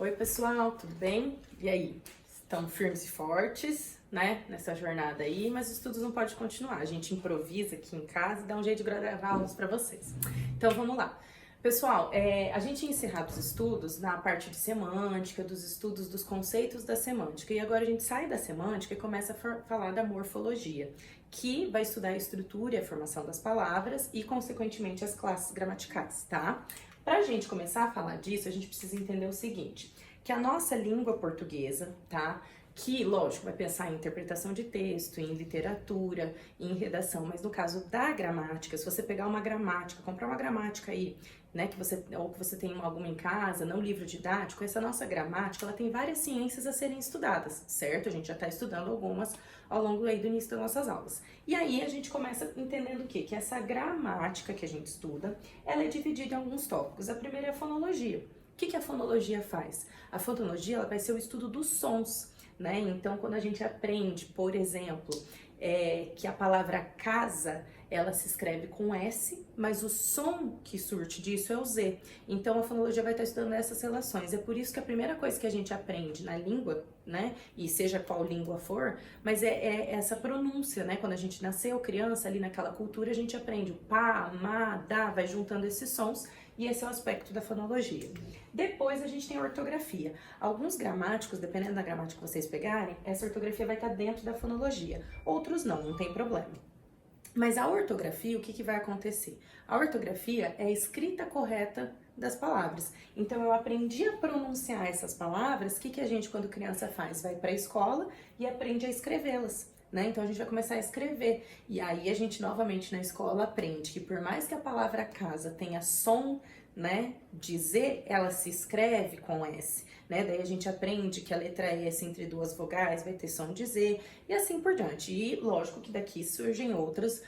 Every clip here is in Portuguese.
Oi, pessoal, tudo bem? E aí? Estão firmes e fortes, né? Nessa jornada aí, mas os estudos não podem continuar. A gente improvisa aqui em casa e dá um jeito de gravar aulas para vocês. Então, vamos lá. Pessoal, a gente tinha encerrado os estudos na parte de semântica, dos estudos dos conceitos da semântica. E agora a gente sai da semântica e começa a falar da morfologia, que vai estudar a estrutura e a formação das palavras e, consequentemente, as classes gramaticais, tá? Para a gente começar a falar disso, a gente precisa entender o seguinte, que a nossa língua portuguesa, tá? Que, lógico, vai pensar em interpretação de texto, em literatura, em redação, mas no caso da gramática, se você pegar uma gramática, comprar uma gramática aí, né, que você tem alguma em casa, não livro didático, essa nossa gramática, ela tem várias ciências a serem estudadas, certo? A gente já está estudando algumas ao longo aí do início das nossas aulas. E aí a gente começa entendendo o quê? Que essa gramática que a gente estuda, ela é dividida em alguns tópicos. A primeira é a fonologia. O que a fonologia faz? A fonologia, ela vai ser o estudo dos sons, né? Então, quando a gente aprende, por exemplo, que a palavra casa, ela se escreve com S, mas o som que surte disso é o Z. Então, a fonologia vai estar estudando essas relações. É por isso que a primeira coisa que a gente aprende na língua, né, e seja qual língua for, mas é essa pronúncia, né? Quando a gente nasceu criança, ali naquela cultura, a gente aprende o pá, má, dá, vai juntando esses sons, e esse é o aspecto da fonologia. Depois a gente tem a ortografia. Alguns gramáticos, dependendo da gramática que vocês pegarem, essa ortografia vai estar dentro da fonologia. Outros não tem problema. Mas a ortografia, o que vai acontecer? A ortografia é a escrita correta das palavras. Então, eu aprendi a pronunciar essas palavras, o que a gente, quando criança, faz? Vai para a escola e aprende a escrevê-las. Né? Então, a gente vai começar a escrever. E aí, a gente, novamente, na escola, aprende que por mais que a palavra casa tenha som, né, de Z, ela se escreve com S. Né? Daí, a gente aprende que a letra S entre duas vogais vai ter som de Z, e assim por diante. E, lógico que daqui surgem outras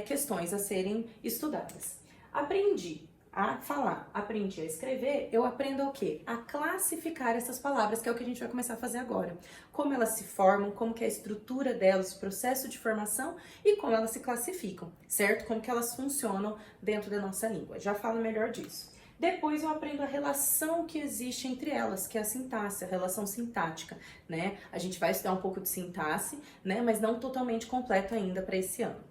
questões a serem estudadas. Aprendi a falar, aprendi a escrever, eu aprendo o quê? A classificar essas palavras, que é o que a gente vai começar a fazer agora. Como elas se formam, como que é a estrutura delas, o processo de formação e como elas se classificam, certo? Como que elas funcionam dentro da nossa língua. Já falo melhor disso. Depois eu aprendo a relação que existe entre elas, que é a sintaxe, a relação sintática, né? A gente vai estudar um pouco de sintaxe, né? Mas não totalmente completo ainda para esse ano.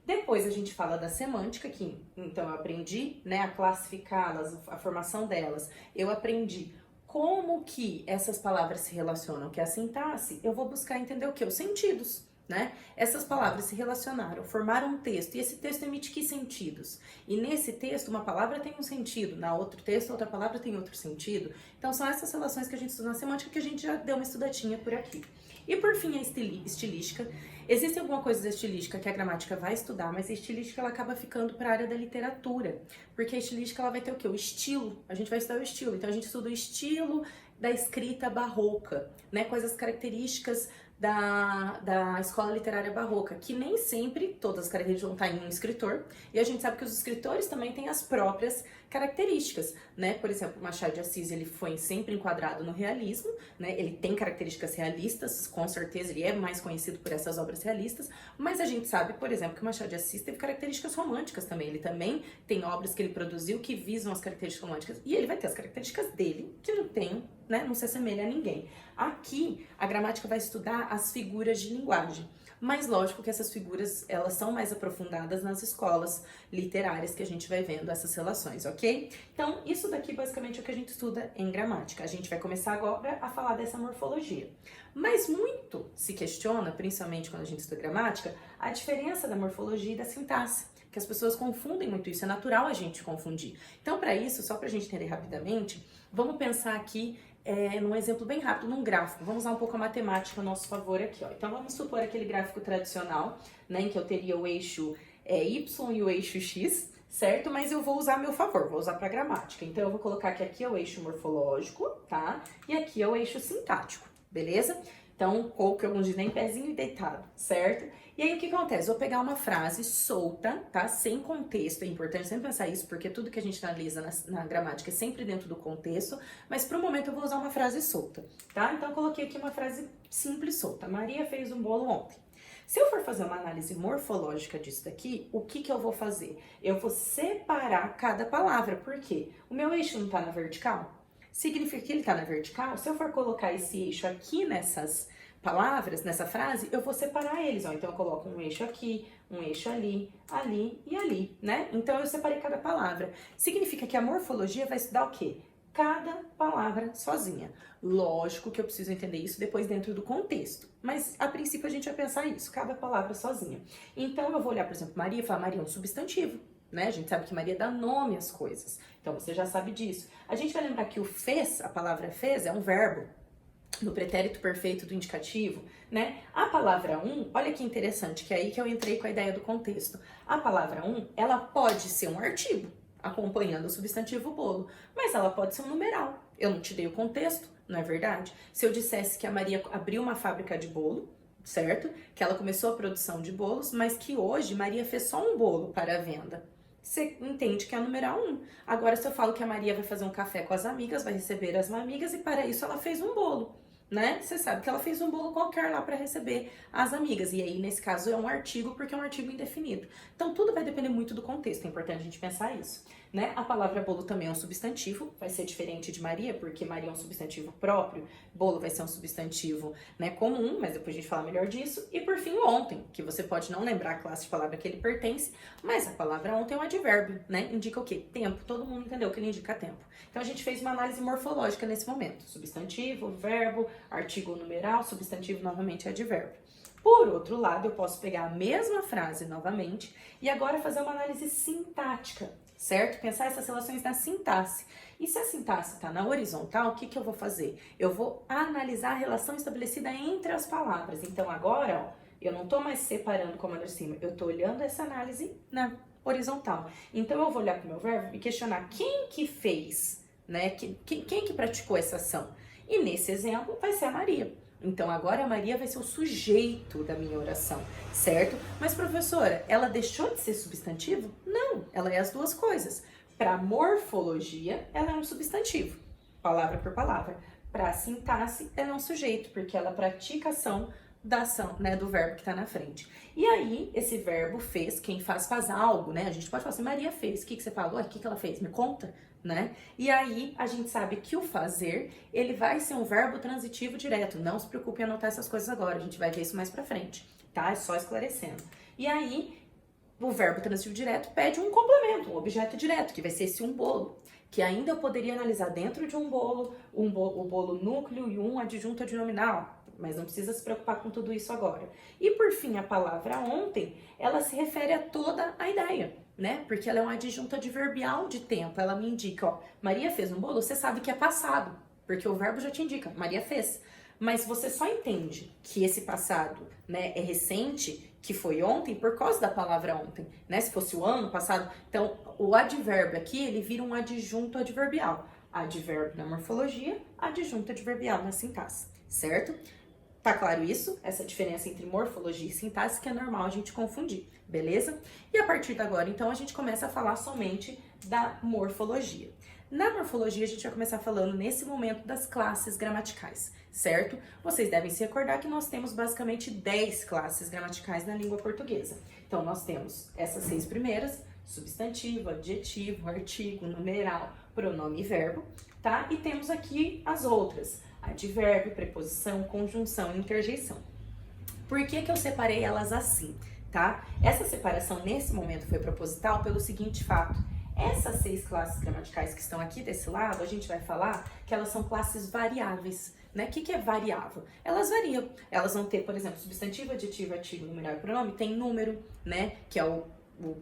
Depois a gente fala da semântica, que então eu aprendi, né, a classificá-las, a formação delas. Eu aprendi como que essas palavras se relacionam, que é a sintaxe. Eu vou buscar entender o que? Os sentidos, né? Essas palavras se relacionaram, formaram um texto, e esse texto emite que sentidos? E nesse texto, uma palavra tem um sentido, na outro texto, outra palavra tem outro sentido. Então são essas relações que a gente estuda na semântica, que a gente já deu uma estudadinha por aqui. E por fim, a estilística. Existe alguma coisa da estilística que a gramática vai estudar, mas a estilística ela acaba ficando para a área da literatura, porque a estilística ela vai ter o quê? O estilo. A gente vai estudar o estilo. Então a gente estuda o estilo da escrita barroca, né? Quais as características da escola literária barroca, que nem sempre todas as características vão estar em um escritor, e a gente sabe que os escritores também têm as próprias características, né? Por exemplo, Machado de Assis, ele foi sempre enquadrado no realismo, né? Ele tem características realistas, com certeza ele é mais conhecido por essas obras realistas, mas a gente sabe, por exemplo, que Machado de Assis teve características românticas também, ele também tem obras que ele produziu que visam as características românticas, e ele vai ter as características dele, que não tem, né? Não se assemelha a ninguém. Aqui, a gramática vai estudar as figuras de linguagem, mas lógico que essas figuras, elas são mais aprofundadas nas escolas literárias que a gente vai vendo essas relações, ok? Então, isso daqui basicamente é o que a gente estuda em gramática. A gente vai começar agora a falar dessa morfologia. Mas muito se questiona, principalmente quando a gente estuda gramática, a diferença da morfologia e da sintaxe, que as pessoas confundem muito isso, é natural a gente confundir. Então, para isso, só para a gente entender rapidamente, vamos pensar aqui num exemplo bem rápido, num gráfico. Vamos usar um pouco a matemática a nosso favor aqui, ó. Então, vamos supor aquele gráfico tradicional, né, em que eu teria o eixo Y e o eixo X, certo? Mas eu vou usar a meu favor, vou usar para gramática. Então, eu vou colocar que aqui é o eixo morfológico, tá? E aqui é o eixo sintático, beleza? Então, ou que alguns dizem pezinho e deitado, certo? E aí, o que acontece? Vou pegar uma frase solta, tá? Sem contexto. É importante sempre pensar isso, porque tudo que a gente analisa na gramática é sempre dentro do contexto. Mas, para o momento, eu vou usar uma frase solta, tá? Então, eu coloquei aqui uma frase simples solta. Maria fez um bolo ontem. Se eu for fazer uma análise morfológica disso daqui, o que eu vou fazer? Eu vou separar cada palavra. Por quê? O meu eixo não tá na vertical? significa que ele está na vertical. Se eu for colocar esse eixo aqui nessas palavras, nessa frase, eu vou separar eles, ó. Então eu coloco um eixo aqui, um eixo ali, ali e ali, né? Então eu separei cada palavra. Significa que a morfologia vai estudar o quê? Cada palavra sozinha. Lógico que eu preciso entender isso depois dentro do contexto, mas a princípio a gente vai pensar isso, cada palavra sozinha. Então eu vou olhar, por exemplo, Maria e falar Maria é um substantivo, né? A gente sabe que Maria dá nome às coisas, então você já sabe disso. A gente vai lembrar que o fez, a palavra fez, é um verbo. No pretérito perfeito do indicativo, né? A palavra olha que interessante, que é aí que eu entrei com a ideia do contexto. A palavra ela pode ser um artigo, acompanhando o substantivo bolo, mas ela pode ser um numeral. Eu não te dei o contexto, não é verdade? Se eu dissesse que a Maria abriu uma fábrica de bolo, certo? Que ela começou a produção de bolos, mas que hoje Maria fez só um bolo para a venda. Você entende que é o numeral 1. Agora, se eu falo que a Maria vai fazer um café com as amigas, vai receber as amigas e para isso ela fez um bolo, né? Você sabe que ela fez um bolo qualquer lá para receber as amigas. E aí, nesse caso, é um artigo porque é um artigo indefinido. Então, tudo vai depender muito do contexto. É importante a gente pensar isso, né? A palavra bolo também é um substantivo. Vai ser diferente de Maria, porque Maria é um substantivo próprio. Bolo vai ser um substantivo, né, comum, mas depois a gente fala melhor disso. E, por fim, ontem, que você pode não lembrar a classe de palavra que ele pertence, mas a palavra ontem é um advérbio, né? Indica o quê? Tempo. Todo mundo entendeu que ele indica tempo. Então, a gente fez uma análise morfológica nesse momento. Substantivo, verbo, artigo ou numeral, substantivo novamente é advérbio. Por outro lado, eu posso pegar a mesma frase novamente e agora fazer uma análise sintática, certo? Pensar essas relações na sintaxe. E se a sintaxe está na horizontal, o que eu vou fazer? Eu vou analisar a relação estabelecida entre as palavras. Então agora, ó, eu não estou mais separando como é de cima, eu estou olhando essa análise na horizontal. Então eu vou olhar para o meu verbo e questionar quem que fez, né? Quem que praticou essa ação? E nesse exemplo vai ser a Maria. Então agora a Maria vai ser o sujeito da minha oração, certo? Mas professora, ela deixou de ser substantivo? Não, ela é as duas coisas. Para morfologia, ela é um substantivo, palavra por palavra. Para sintaxe, ela é um sujeito, porque ela pratica ação da ação, né, do verbo que está na frente. E aí, esse verbo fez, quem faz algo, né? A gente pode falar assim, Maria fez, o que você falou? O que ela fez? Me conta, né? E aí, a gente sabe que o fazer, ele vai ser um verbo transitivo direto. Não se preocupe em anotar essas coisas agora, a gente vai ver isso mais pra frente, tá? É só esclarecendo. E aí, o verbo transitivo direto pede um complemento, um objeto direto, que vai ser esse um bolo. Que ainda eu poderia analisar dentro de um bolo, o bolo núcleo e um adjunto adnominal. Mas não precisa se preocupar com tudo isso agora. E por fim, a palavra ontem, ela se refere a toda a ideia, né? Porque ela é um adjunto adverbial de tempo. Ela me indica, ó, Maria fez um bolo, você sabe que é passado, porque o verbo já te indica, Maria fez. Mas você só entende que esse passado, né, é recente, que foi ontem, por causa da palavra ontem, né? Se fosse o ano passado, então o advérbio aqui, ele vira um adjunto adverbial. Advérbio na morfologia, adjunto adverbial na sintaxe, certo? Tá claro isso? Essa diferença entre morfologia e sintaxe que é normal a gente confundir, beleza? E a partir de agora, então, a gente começa a falar somente da morfologia. Na morfologia, a gente vai começar falando nesse momento das classes gramaticais, certo? Vocês devem se recordar que nós temos basicamente 10 classes gramaticais na língua portuguesa. Então, nós temos essas 6 primeiras, substantivo, adjetivo, artigo, numeral, pronome e verbo, tá? E temos aqui as outras, advérbio, preposição, conjunção e interjeição. Por que eu separei elas assim, tá? Essa separação nesse momento foi proposital pelo seguinte fato. Essas 6 classes gramaticais que estão aqui desse lado, a gente vai falar que elas são classes variáveis, né? O que é variável? Elas variam. Elas vão ter, por exemplo, substantivo, adjetivo, artigo, numeral e pronome, tem número, né? Que é o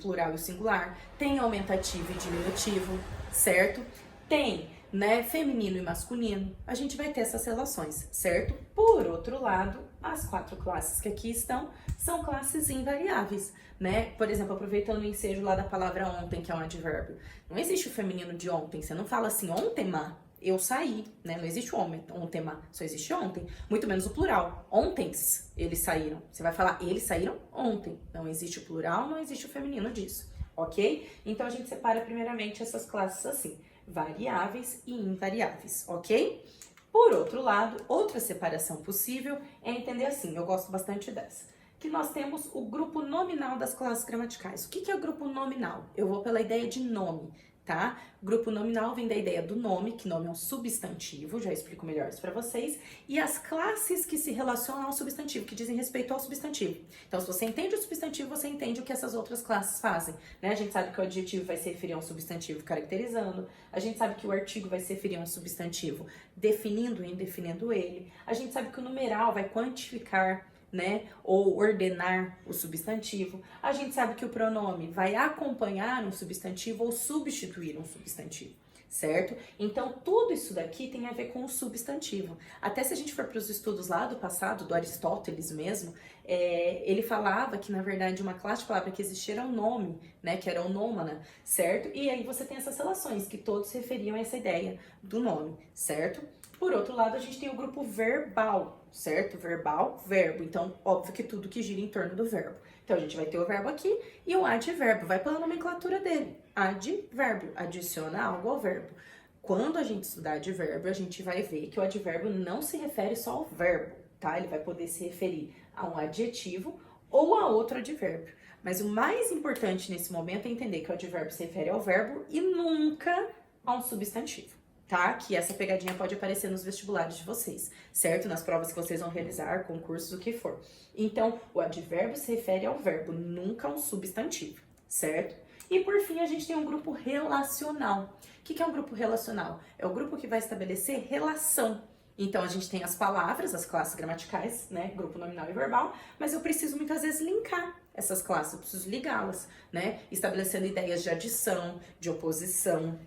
plural e o singular. Tem aumentativo e diminutivo, certo? Tem, né, feminino e masculino, a gente vai ter essas relações, certo? Por outro lado, as 4 classes que aqui estão são classes invariáveis, né? Por exemplo, aproveitando o ensejo lá da palavra ontem, que é um advérbio, não existe o feminino de ontem, você não fala assim, ontem, má, eu saí, né? Não existe o homem, ontem, má, só existe ontem, muito menos o plural, ontens, eles saíram, você vai falar, eles saíram ontem, não existe o plural, não existe o feminino disso, ok? Então, a gente separa primeiramente essas classes assim, variáveis e invariáveis, ok? Por outro lado, outra separação possível é entender assim, eu gosto bastante dessa, que nós temos o grupo nominal das classes gramaticais. O que é o grupo nominal? Eu vou pela ideia de nome, tá? Grupo nominal vem da ideia do nome, que nome é um substantivo, já explico melhor isso para vocês, e as classes que se relacionam ao substantivo, que dizem respeito ao substantivo. Então, se você entende o substantivo, você entende o que essas outras classes fazem, né? A gente sabe que o adjetivo vai se referir a um substantivo caracterizando, a gente sabe que o artigo vai se referir a um substantivo definindo e indefinindo ele, a gente sabe que o numeral vai quantificar, né, ou ordenar o substantivo. A gente sabe que o pronome vai acompanhar um substantivo ou substituir um substantivo, certo? Então, tudo isso daqui tem a ver com o substantivo. Até se a gente for para os estudos lá do passado, do Aristóteles mesmo, ele falava que, na verdade, uma classe de palavra que existia era o nome, né, que era o nômana, certo? E aí você tem essas relações, que todos se referiam a essa ideia do nome, certo? Por outro lado, a gente tem o grupo verbal, certo? Verbal, verbo. Então, óbvio que tudo que gira em torno do verbo. Então, a gente vai ter o verbo aqui e o advérbio. Vai pela nomenclatura dele. Advérbio, adiciona algo ao verbo. Quando a gente estudar advérbio, a gente vai ver que o advérbio não se refere só ao verbo, tá? Ele vai poder se referir a um adjetivo ou a outro advérbio. Mas o mais importante nesse momento é entender que o advérbio se refere ao verbo e nunca a um substantivo. Tá? Que essa pegadinha pode aparecer nos vestibulares de vocês, certo? Nas provas que vocês vão realizar, concursos, o que for. Então, o advérbio se refere ao verbo, nunca a um substantivo, certo? E por fim, a gente tem um grupo relacional. O que é um grupo relacional? É o grupo que vai estabelecer relação. Então, a gente tem as palavras, as classes gramaticais, né? Grupo nominal e verbal, mas eu preciso muitas vezes linkar essas classes, eu preciso ligá-las, né? Estabelecendo ideias de adição, de oposição,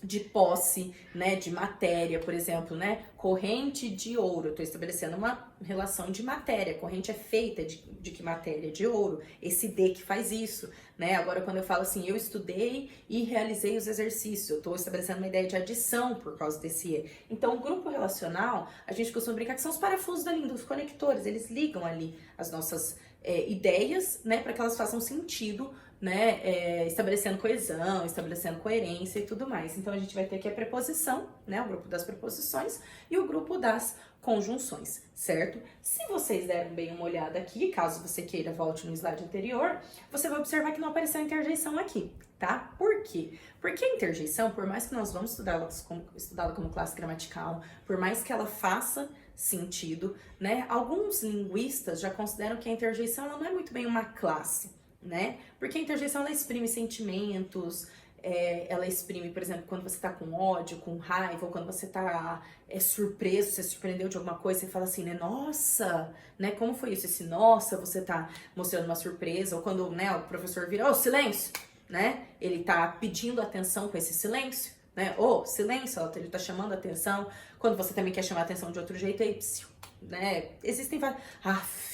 de posse, né, de matéria, por exemplo, né, corrente de ouro, eu estou estabelecendo uma relação de matéria, corrente é feita de que matéria? De ouro, esse D que faz isso, né, agora quando eu falo assim, eu estudei e realizei os exercícios, eu estou estabelecendo uma ideia de adição por causa desse E. Então, o grupo relacional, a gente costuma brincar que são os parafusos da língua, os conectores, eles ligam ali as nossas ideias, né, para que elas façam sentido, né, estabelecendo coesão, estabelecendo coerência e tudo mais. Então, a gente vai ter aqui a preposição, né, o grupo das preposições e o grupo das conjunções, certo? Se vocês deram bem uma olhada aqui, caso você queira, volte no slide anterior, você vai observar que não apareceu a interjeição aqui, tá? Por quê? Porque a interjeição, por mais que nós vamos estudá-la como classe gramatical, por mais que ela faça sentido, né, alguns linguistas já consideram que a interjeição ela não é muito bem uma classe, né? Porque a interjeição ela exprime sentimentos, ela exprime, por exemplo, quando você tá com ódio, com raiva, ou quando você tá surpreso, você se surpreendeu de alguma coisa, você fala assim, né, nossa, né, como foi isso? Esse nossa, você tá mostrando uma surpresa, ou quando, né, o professor vira, silêncio, né? Ele tá pedindo atenção com esse silêncio, né? Silêncio, ele tá chamando atenção. Quando você também quer chamar atenção de outro jeito, aí, psiu, né? Existem vários,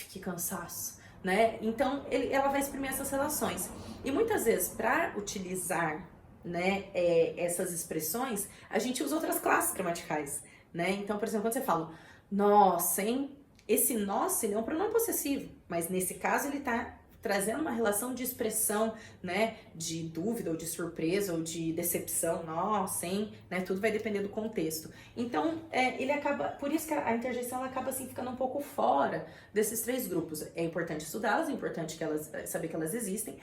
que cansaço, né? Então, ela vai exprimir essas relações. E muitas vezes, para utilizar, né, essas expressões, a gente usa outras classes gramaticais, né? Então, por exemplo, quando você fala, nossa, hein? Esse nossa, ele é um pronome possessivo, mas nesse caso ele tá trazendo uma relação de expressão, né, de dúvida ou de surpresa ou de decepção, nossa, hein, né, tudo vai depender do contexto. Então, ele acaba, por isso que a interjeição ela acaba assim ficando um pouco fora desses três grupos. É importante estudá-las, é importante saber que elas existem.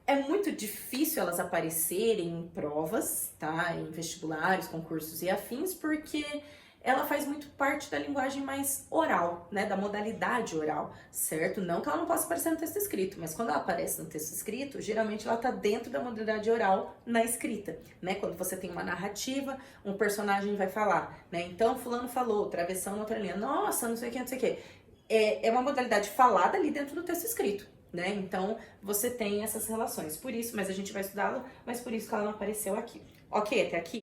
É muito difícil elas aparecerem em provas, tá, em vestibulares, concursos e afins, porque ela faz muito parte da linguagem mais oral, né, da modalidade oral, certo? Não que ela não possa aparecer no texto escrito, mas quando ela aparece no texto escrito, geralmente ela tá dentro da modalidade oral na escrita, né? Quando você tem uma narrativa, um personagem vai falar, né? Então, fulano falou, travessão na outra linha, nossa, não sei o que, não sei o que. É uma modalidade falada ali dentro do texto escrito, né? Então, você tem essas relações. Por isso, mas a gente vai estudá-la, mas por isso que ela não apareceu aqui. Ok, até aqui?